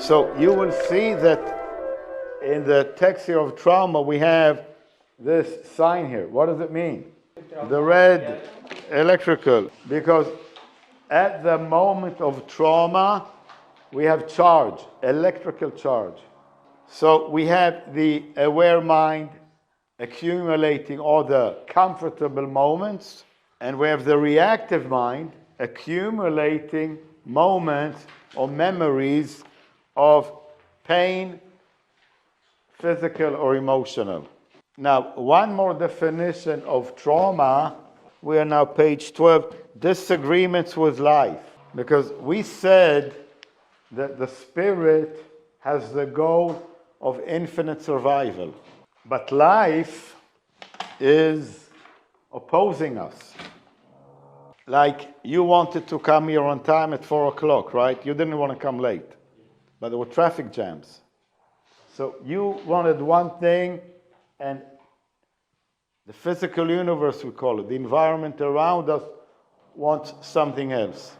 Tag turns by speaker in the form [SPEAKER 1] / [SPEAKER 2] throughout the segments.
[SPEAKER 1] So you will see that in the text here of trauma, we have this sign here. What does it mean? The red electrical. Because at the moment of trauma, we have charge, electrical charge. So we have the aware mind accumulating all the comfortable moments, and we have the reactive mind accumulating moments or memories of pain, physical or emotional. Now, one more definition of trauma. We are now page 12, disagreements with life. Because we said that the spirit has the goal of infinite survival. But life is opposing us. Like you wanted to come here on time at 4 o'clock, right? You didn't want to come late, but there were traffic jams. So you wanted one thing, and the physical universe, we call it, the environment around us wants something else,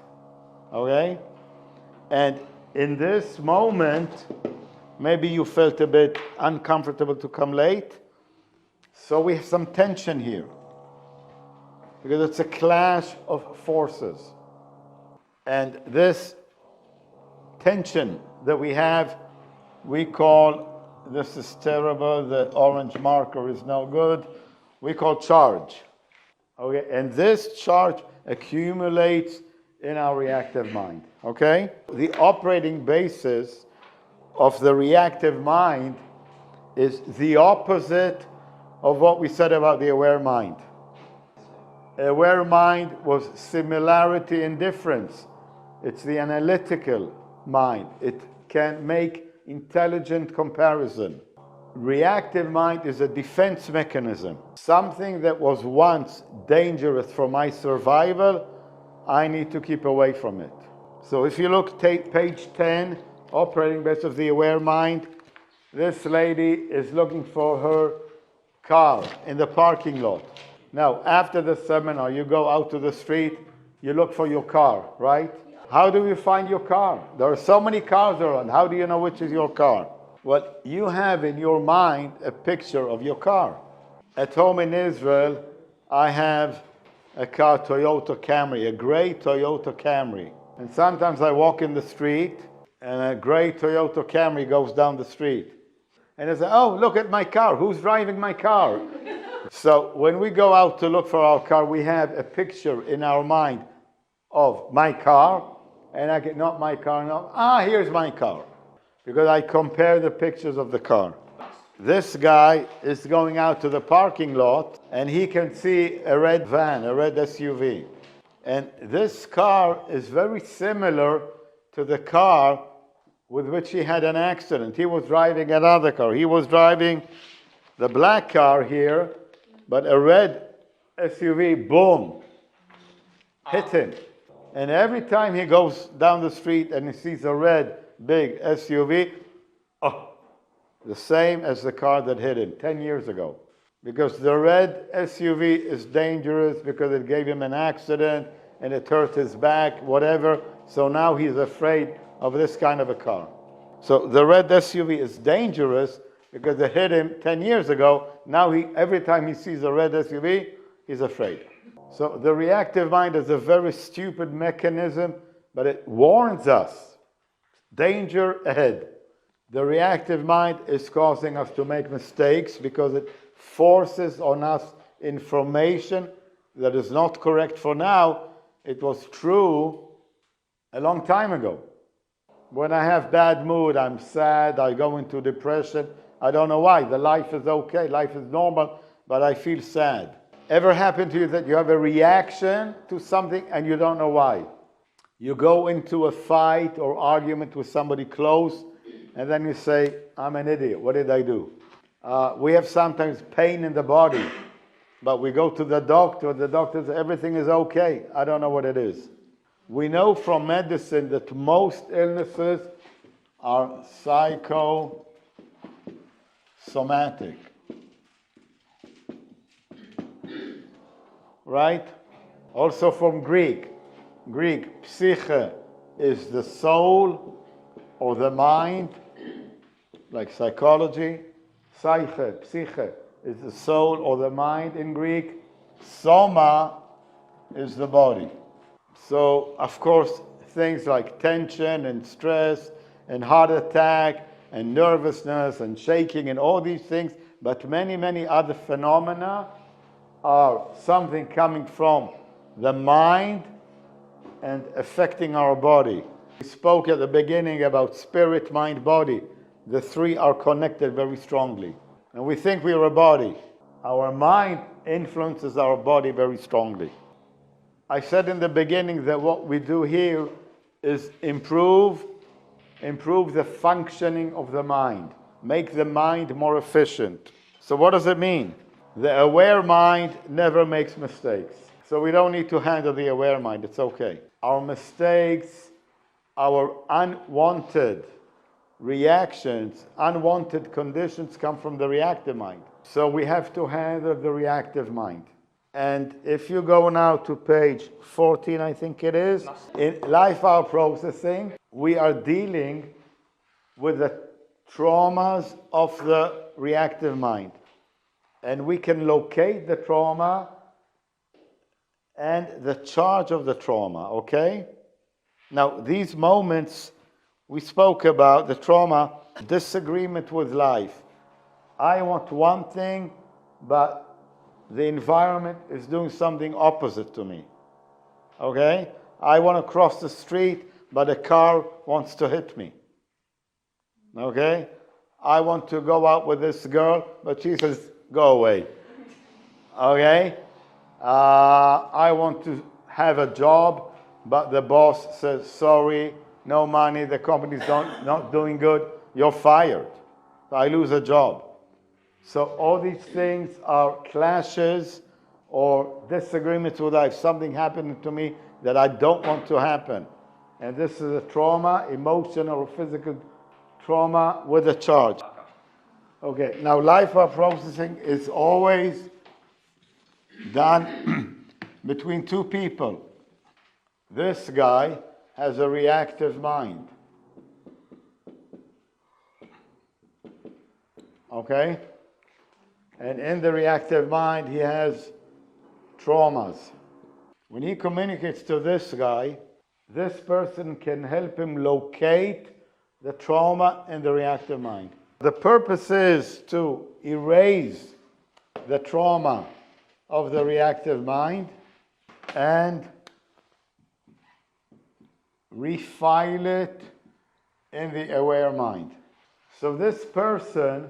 [SPEAKER 1] okay? And in this moment, maybe you felt a bit uncomfortable to come late. So we have some tension here, because it's a clash of forces. And this tension that we have, we call, this is terrible, the orange marker is no good, we call charge. Okay, and this charge accumulates in our reactive mind, okay? The operating basis of the reactive mind is the opposite of what we said about the aware mind. Aware mind was similarity and difference. It's the analytical mind. It can make intelligent comparison. Reactive mind is a defense mechanism. Something that was once dangerous for my survival, I need to keep away from it. So if you look at page 10, operating base of the aware mind, this lady is looking for her car in the parking lot. Now, after the seminar, you go out to the street, you look for your car, right? How do you find your car? There are so many cars around. How do you know which is your car? Well, you have in your mind a picture of your car. At home in Israel, I have a car, Toyota Camry, a gray Toyota Camry. And sometimes I walk in the street, and a gray Toyota Camry goes down the street. And I say, oh, look at my car. Who's driving my car? So when we go out to look for our car, we have a picture in our mind of my car, and I get, not my car, no, here's my car. Because I compare the pictures of the car. This guy is going out to the parking lot, and he can see a red van, a red SUV. And this car is very similar to the car with which he had an accident. He was driving another car. He was driving the black car here, but a red SUV, boom, hit him. And every time he goes down the street and he sees a red, big SUV, the same as the car that hit him 10 years ago. Because the red SUV is dangerous because it gave him an accident and it hurt his back, whatever. So now he's afraid of this kind of a car. So the red SUV is dangerous because it hit him 10 years ago. Now every time he sees a red SUV, he's afraid. So the reactive mind is a very stupid mechanism, but it warns us, danger ahead. The reactive mind is causing us to make mistakes because it forces on us information that is not correct for now. It was true a long time ago. When I have bad mood, I'm sad, I go into depression. I don't know why. The life is okay, life is normal, but I feel sad. Ever happened to you that you have a reaction to something and you don't know why? You go into a fight or argument with somebody close, and then you say, I'm an idiot. What did I do? We have sometimes pain in the body, but we go to the doctor says, everything is okay. I don't know what it is. We know from medicine that most illnesses are psychosomatic. Right? Also from Greek, psyche is the soul, or the mind, like psychology. Psyche is the soul or the mind in Greek. Soma is the body. So, of course, things like tension and stress and heart attack and nervousness and shaking and all these things, but many, many other phenomena are something coming from the mind and affecting our body. We spoke at the beginning about spirit, mind, body. The three are connected very strongly. And we think we are a body. Our mind influences our body very strongly. I said in the beginning that what we do here is improve the functioning of the mind, make the mind more efficient. So what does it mean? The aware mind never makes mistakes. So we don't need to handle the aware mind, it's okay. Our mistakes, our unwanted reactions, unwanted conditions come from the reactive mind. So we have to handle the reactive mind. And if you go now to page 14, I think it is, in life hour processing, we are dealing with the traumas of the reactive mind. And we can locate the trauma and the charge of the trauma, okay? Now, these moments, we spoke about the trauma, disagreement with life. I want one thing, but the environment is doing something opposite to me, okay? I want to cross the street, but a car wants to hit me, okay? I want to go out with this girl, but she says, go away, okay? I want to have a job, but the boss says, sorry, no money, the company's not doing good, you're fired. So I lose a job. So all these things are clashes or disagreements with life, something happening to me that I don't want to happen. And this is a trauma, emotional or physical trauma with a charge. Okay, now life hour processing is always done between two people. This guy has a reactive mind. Okay? And in the reactive mind, he has traumas. When he communicates to this guy, this person can help him locate the trauma in the reactive mind. The purpose is to erase the trauma of the reactive mind and refile it in the aware mind. So this person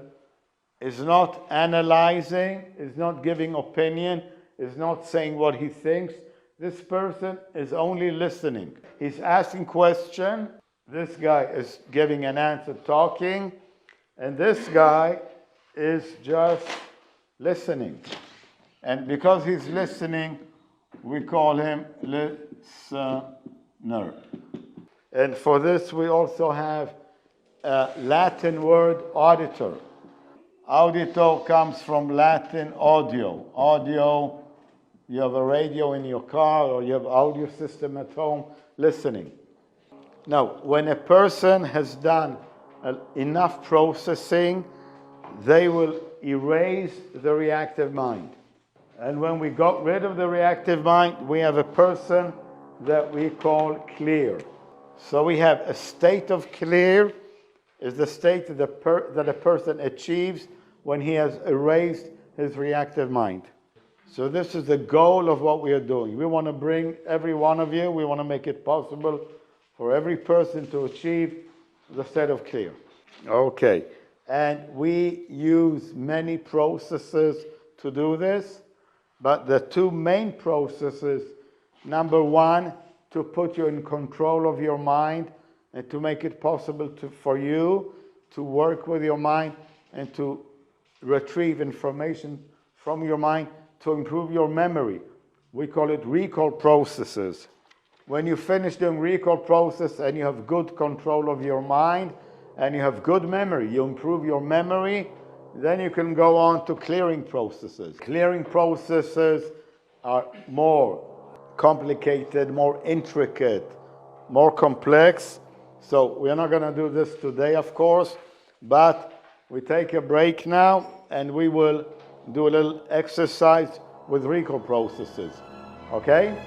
[SPEAKER 1] is not analyzing, is not giving opinion, is not saying what he thinks. This person is only listening. He's asking question. This guy is giving an answer, talking. And this guy is just listening. And because he's listening, we call him listener. And for this, we also have a Latin word, auditor. Audito comes from Latin audio. Audio, you have a radio in your car or you have an audio system at home, listening. Now, when a person has done enough processing, they will erase the reactive mind. And when we got rid of the reactive mind, we have a person that we call clear. So we have a state of clear is the state that a person achieves when he has erased his reactive mind. So this is the goal of what we are doing. We want to bring every one of you, we want to make it possible for every person to achieve the state of clear. Okay. And we use many processes to do this, but the two main processes, number one, to put you in control of your mind and to make it possible for you to work with your mind and to retrieve information from your mind to improve your memory. We call it recall processes. When you finish doing recall process and you have good control of your mind and you have good memory, you improve your memory, then you can go on to clearing processes. Clearing processes are more complicated, more intricate, more complex, So we are not going to do this today, of course, but we take a break now and we will do a little exercise with RICO processes. Okay?